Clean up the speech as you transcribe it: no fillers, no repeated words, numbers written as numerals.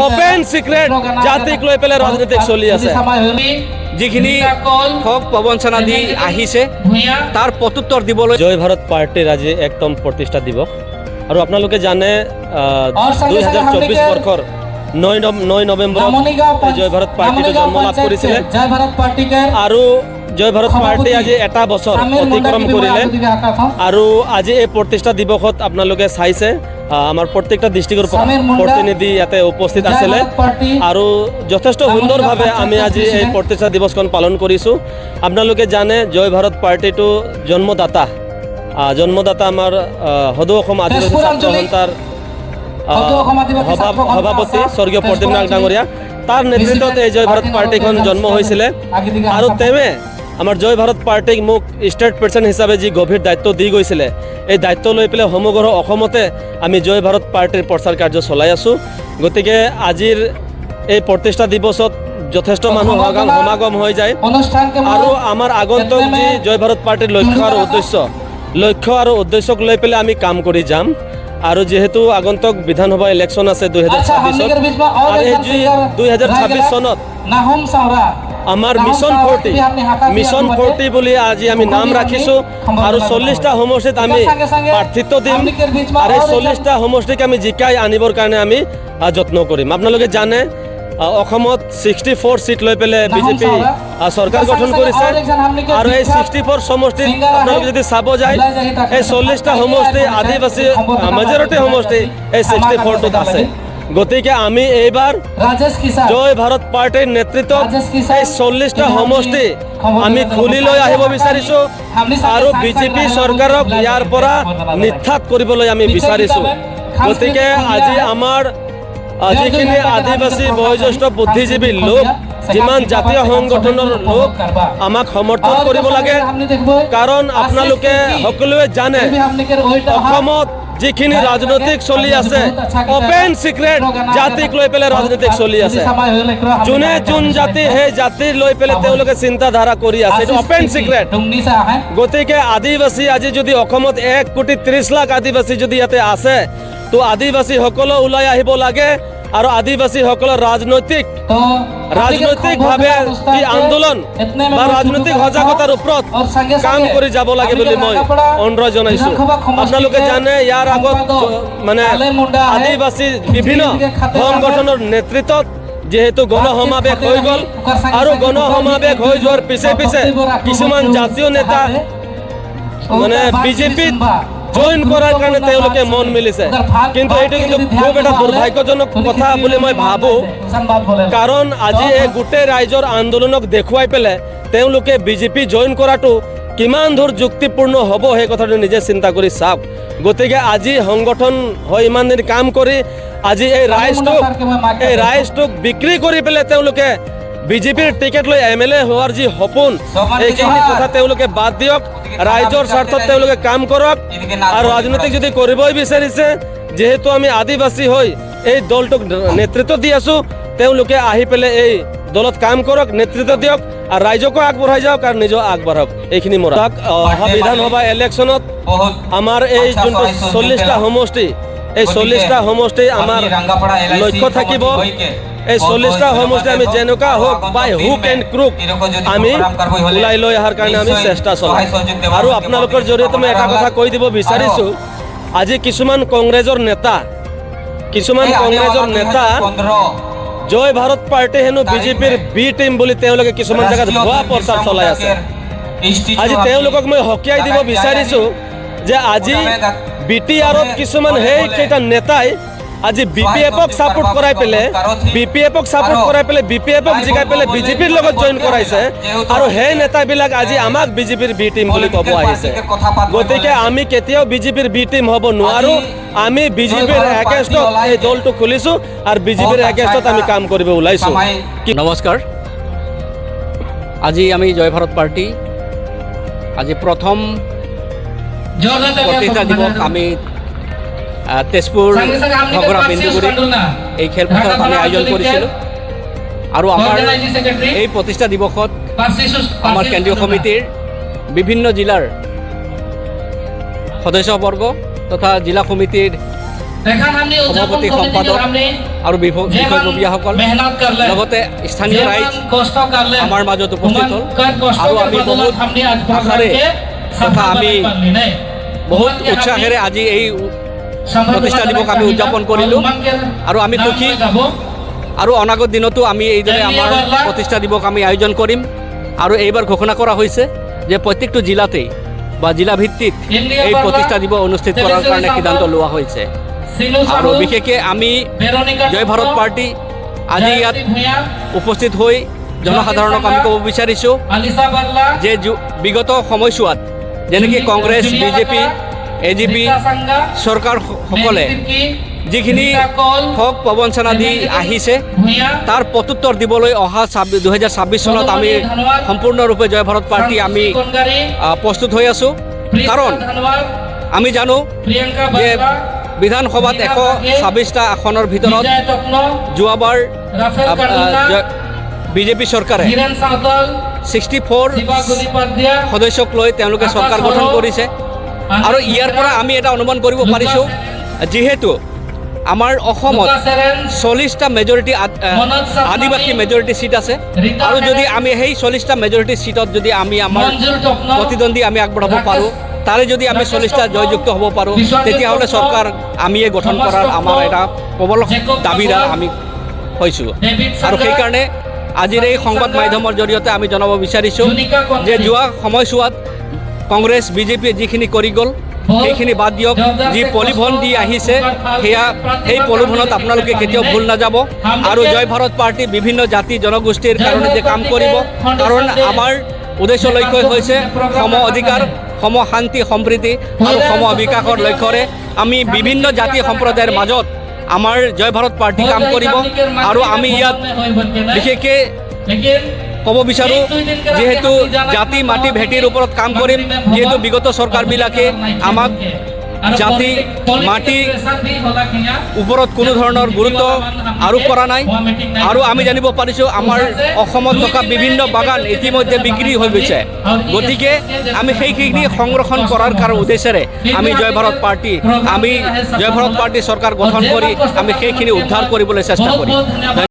Open secret জাতিক লৈ পেলাই ৰাজনীতিক চলি আছে। যিখিনি হক প্ৰবঞ্চনা দি আহিছে তাৰ প্ৰত্যুত্তৰ দিবলৈ জয় ভাৰত পাৰ্টিৰ আজি একদম প্ৰতিষ্ঠা দিৱস। আৰু আপোনালোকে জানে 2024 বৰ্ষৰ 9 নৱেম্বৰত জয় ভাৰত পাৰ্টিটো জন্ম লাভ কৰিছিলে আৰু জয় ভাৰত পাৰ্টি আজি এটা বছৰ অতিক্ৰম কৰিলে। আৰু আজি এই প্ৰতিষ্ঠা দিৱসত আপোনালোকে চাইছে আমাৰ প্ৰত্যেকটা ডিষ্ট্ৰিক্টৰ পৰা প্ৰতিনিধি ইয়াতে উপস্থিত আছিলে আৰু যথেষ্ট সুন্দৰভাৱে আমি আজি এই প্ৰতিষ্ঠা দিৱসখন পালন কৰিছোঁ। আপোনালোকে জানে জয় ভাৰত পাৰ্টিটো জন্মদাতা আমাৰ সদৌ অসম আদিবাসী ছাত্ৰ সন্থাৰ সভাপতি স্বৰ্গীয় প্ৰদীপ নাথ ডাঙৰীয়া তাৰ নেতৃত্বত এই জয় ভাৰত পাৰ্টিখন জন্ম হৈছিলে। আৰু তেওঁৱে আমাৰ জয় ভাৰত পাৰ্টিক মোক ষ্টেট প্ৰেচিডেণ্ট হিচাপে যি গভীৰ দায়িত্ব দি গৈছিলে এই দায়িত্ব লৈ পেলাই সমগ্ৰ অসমতে আমি জয় ভাৰত পাৰ্টিৰ প্ৰচাৰ কাৰ্য চলাই আছোঁ। গতিকে আজিৰ এই প্ৰতিষ্ঠা দিৱসত যথেষ্ট মানুহ সমাগম হৈ যায় আৰু আমাৰ আগন্তুক যি জয় ভাৰত পাৰ্টিৰ লক্ষ্য আৰু উদ্দেশ্যক লৈ পেলাই আমি কাম কৰি যাম। আৰু যেহেতু আগন্তুক বিধানসভা ইলেকশ্যন আছে 2026 আৰু এই যি 2026 চনত আমাৰ মিছন 40 বুলি আজি আমি নাম ৰাখিছোঁ আৰু 40টা সমষ্টিত আমি প্ৰাৰ্থিত্ব দিম আৰু এই 40টা সমষ্টিক আমি জিকাই আনিবৰ কাৰণে আমি যত্ন কৰিম। আপোনালোকে জানে অসমত 64 সিট লৈ পেলাই বিজেপি চৰকাৰ গঠন কৰিছে আৰু এই 64 সমষ্টিত আপোনালোকে যদি চাব যায় এই 40টা সমষ্টি আদিবাসী মেজৰিটি সমষ্টি এই 64টোত আছে। গতিকে আমি এইবাৰ জয় ভাৰত পাৰ্টিৰ নেতৃত্বত এই 40টা সমষ্টি আমি খুলি লৈ আহিব বিচাৰিছোঁ আৰু বিজেপি চৰকাৰক ইয়াৰ পৰা নিঃখাত কৰিবলৈ আমি বিচাৰিছোঁ। গতিকে আজি আমাৰ যিখিনি আদিবাসী বয়োজ্যেষ্ঠ বুদ্ধিজীৱী লোক যিমান জাতীয় সংগঠনৰ লোক আমাক সমৰ্থন কৰিব লাগে। কাৰণ আপোনালোকে সকলোৱে জানে অসমত যিখিনি ৰাজনৈতিক চলি আছে ওপেন সিক্ৰেট জাতিক লৈ পেলাই ৰাজনীতিক চলি আছে। যোনে যোন জাতি সেই জাতিৰ লৈ পেলাই তেওঁলোকে চিন্তাধাৰা কৰি আছে, এইটো ওপেন সিক্ৰেট। গতিকে আদিবাসী আজি যদি অসমত 1,30,00,000 আদিবাসী যদি ইয়াতে আছে তো আদিবাসীসকলো ওলাই আহিব লাগে আৰু আদিবাসীসকলৰ ৰাজনৈতিকভাৱে যি আন্দোলন বা ৰাজনৈতিক সজাগতাৰ ওপৰত কাম কৰি যাব লাগে বুলি মই অনুৰোধ জনাইছোঁ। আপোনালোকে জানে ইয়াৰ আগত মানে আদিবাসী বিভিন্ন সংগঠনৰ নেতৃত্বত যেহেতু গণসমাৱেশ হৈ গ'ল আৰু গণসমাৱেশ হৈ যোৱাৰ পিছে কিছুমান জাতীয় নেতা মানে বিজেপিত জইন কৰাৰ কাৰণে তেওঁলোকে মন মিলিছে, কিন্তু এইটো খুব এটা দুৰ্ভাগ্যজনক কথা বুলি মই ভাবোঁ। কাৰণ আজি এই গোটেই ৰাইজৰ আন্দোলনক দেখুৱাই পেলাই তেওঁলোকে বিজেপি জইন কৰাটো কিমান দূৰ যুক্তিপূৰ্ণ হ'ব সেই কথাটো নিজে চিন্তা কৰি চাওক। গতিকে আজি সংগঠন হৈ ইমান দিন কাম কৰি আজি এই ৰাইজটোক বিক্ৰী কৰি পেলাই তেওঁলোকে বিজেপিৰ টিকেট লৈ MLA হোৱাৰ যি সপোন এইখিনি কথা তেওঁলোকে বাদ দিয়ক। ৰাইজৰ স্বাৰ্থত তেওঁলোকে কাম কৰক আৰু ৰাজনীতিক যদি কৰিবই বিচাৰিছে যেহেতু আমি আদিবাসী হৈ এই দলটোক নেতৃত্ব দি আছোঁ তেওঁলোকে আহি পেলাই এই দলত কাম কৰক, নেতৃত্ব দিয়ক আৰু ৰাইজকো আগবঢ়াই যাওক আৰু নিজেও আগবাঢ়ক। এইখিনি মোৰ অহা বিধানসভা ইলেকশ্যনত আমাৰ এই যোনটো 40টা সমষ্টি এই 40টা সমষ্টি আমাৰ লক্ষ্য থাকিব। এই 40টা সমষ্টি আমি যেনেকুৱা হওক বাই হুক এণ্ড ক্ৰুক আমি ওলাই লৈ অহাৰ কাৰণে আমি চেষ্টা চলাম। আৰু আপোনালোকৰ জৰিয়তে মই এটা কথা কৈ দিব বিচাৰিছোঁ, আজি কিছুমান কংগ্ৰেছৰ নেতা জয় ভাৰত পাৰ্টি হেনো বিজেপিৰ বি টিম বুলি তেওঁলোকে কিছুমান জেগাত ভুৱা প্ৰচাৰ চলাই আছে। আজি তেওঁলোকক মই সকীয়াই দিব বিচাৰিছোঁ যে আজি BTRত কিছুমান সেইকেইটা নেতাই আজি BPFক ছাপোৰ্ট কৰাই পেলাই BPFক জিকাই পেলাই বিজেপিৰ লগত জইন কৰাইছে আৰু সেই নেতাবিলাক আজি আমাক বিজেপিৰ বি টিম বুলি ক'ব আহিছে। গতিকে আমি কেতিয়াও বিজেপিৰ বি টিম হ'ব নোৱাৰোঁ। আমি বিজেপিৰ এগেইনষ্টত এই দলটো খুলিছোঁ আৰু বিজেপিৰ এগেইনষ্টত আমি কাম কৰিব ওলাইছোঁ। নমস্কাৰ। আজি আমি জয় ভাৰত পাৰ্টি আজি প্ৰথম প্ৰতিষ্ঠা দিৱস আমি তেজপুৰ ঘগৰা বিন্দুগুৰি এই খেলপথাৰত আমি আয়োজন কৰিছিলোঁ আৰু আমাৰ এই প্ৰতিষ্ঠা দিৱসত আমাৰ কেন্দ্ৰীয় সমিতিৰ বিভিন্ন জিলাৰ সদস্যবৰ্গ তথা জিলা সমিতিৰ সভাপতি সম্পাদক আৰু বিষয়ববীয়াসকল লগতে স্থানীয় ৰাইজ আমাৰ মাজত উপস্থিত হ'ল আৰু আমি বহুত আশাৰে তথা আমি বহুত উৎসাহেৰে আজি এই প্ৰতিষ্ঠা দিৱস আমি উদযাপন কৰিলোঁ আৰু আমি সুখী আৰু অনাগত দিনতো আমি এইদৰে আমাৰ প্ৰতিষ্ঠা দিৱস আমি আয়োজন কৰিম আৰু এইবাৰ ঘোষণা কৰা হৈছে যে প্ৰত্যেকটো জিলাতেই বা জিলা ভিত্তিত এই প্ৰতিষ্ঠা দিৱস অনুষ্ঠিত কৰাৰ কাৰণে সিদ্ধান্ত লোৱা হৈছে আৰু বিশেষকৈ আমি জয় ভাৰত পাৰ্টি আজি ইয়াত উপস্থিত হৈ জনসাধাৰণক আমি ক'ব বিচাৰিছোঁ যে বিগত সময়ছোৱাত যেনেকৈ কংগ্ৰেছ বিজেপি এজিপি চৰকাৰসকলে যিখিনি ঠগ প্ৰবঞ্চনা দি আহিছে তাৰ প্ৰত্যুত্তৰ দিবলৈ অহা 2026 চনত আমি সম্পূৰ্ণৰূপে জয় ভাৰত পাৰ্টি আমি প্ৰস্তুত হৈ আছোঁ কাৰণ আমি জানো যে বিধানসভাত 126টা আসনৰ ভিতৰত যোৱাবাৰ বিজেপি চৰকাৰে 64 সদস্যক লৈ তেওঁলোকে চৰকাৰ গঠন কৰিছে আৰু ইয়াৰ পৰা আমি এটা অনুমান কৰিব পাৰিছোঁ যিহেতু আমাৰ অসমত 40টা মেজৰিটি আদিবাসী মেজৰিটি সিট আছে আৰু যদি আমি সেই 40টা মেজৰিটি সিটত যদি আমি আমাৰ প্ৰতিদ্বন্দ্বী আমি আগবঢ়াব পাৰোঁ তাৰে যদি আমি 40টা জয়যুক্ত হ'ব পাৰোঁ তেতিয়াহ'লে চৰকাৰ আমিয়ে গঠন কৰাৰ আমাৰ এটা প্ৰবল দাবীদাৰ আমি হৈছোঁ আৰু সেইকাৰণে আজিৰ এই সংবাদ মাধ্যমৰ জৰিয়তে আমি জনাব বিচাৰিছোঁ যে যোৱা সময়ছোৱাত কংগ্ৰেছ বিজেপিয়ে যিখিনি কৰি গ'ল সেইখিনি বাদ দিয়ক যি প্ৰলোভন দি আহিছে সেই প্ৰলোভনত আপোনালোকে কেতিয়াও ভুল নাযাব আৰু জয় ভাৰত পাৰ্টি বিভিন্ন জাতি জনগোষ্ঠীৰ কাৰণে যে কাম কৰিব কাৰণ আমাৰ উদ্দেশ্য লক্ষ্য হৈছে সম অধিকাৰ সম শান্তি সম্প্ৰীতি আৰু সম বিকাশৰ লক্ষ্যৰে আমি বিভিন্ন জাতি সম্প্ৰদায়ৰ মাজত আমাৰ জয় ভাৰত পাৰ্টি কাম কৰিব আৰু আমি ইয়াত বিশেষকৈ ক'ব বিচাৰোঁ যিহেতু জাতি মাটি ভেটিৰ ওপৰত কাম কৰিম যিহেতু বিগত চৰকাৰবিলাকে আমাক জাতি মাটি ওপৰত কোনো ধৰণৰ গুৰুত্ব আৰোপ কৰা নাই আৰু আমি জানিব পাৰিছোঁ আমাৰ অসমত থকা বিভিন্ন বাগান ইতিমধ্যে বিক্ৰী হৈ গৈছে গতিকে আমি সেইখিনি সংৰক্ষণ কৰাৰ উদ্দেশ্যেৰে আমি জয় ভাৰত পাৰ্টি চৰকাৰ গঠন কৰি আমি সেইখিনি উদ্ধাৰ কৰিবলৈ চেষ্টা কৰিম।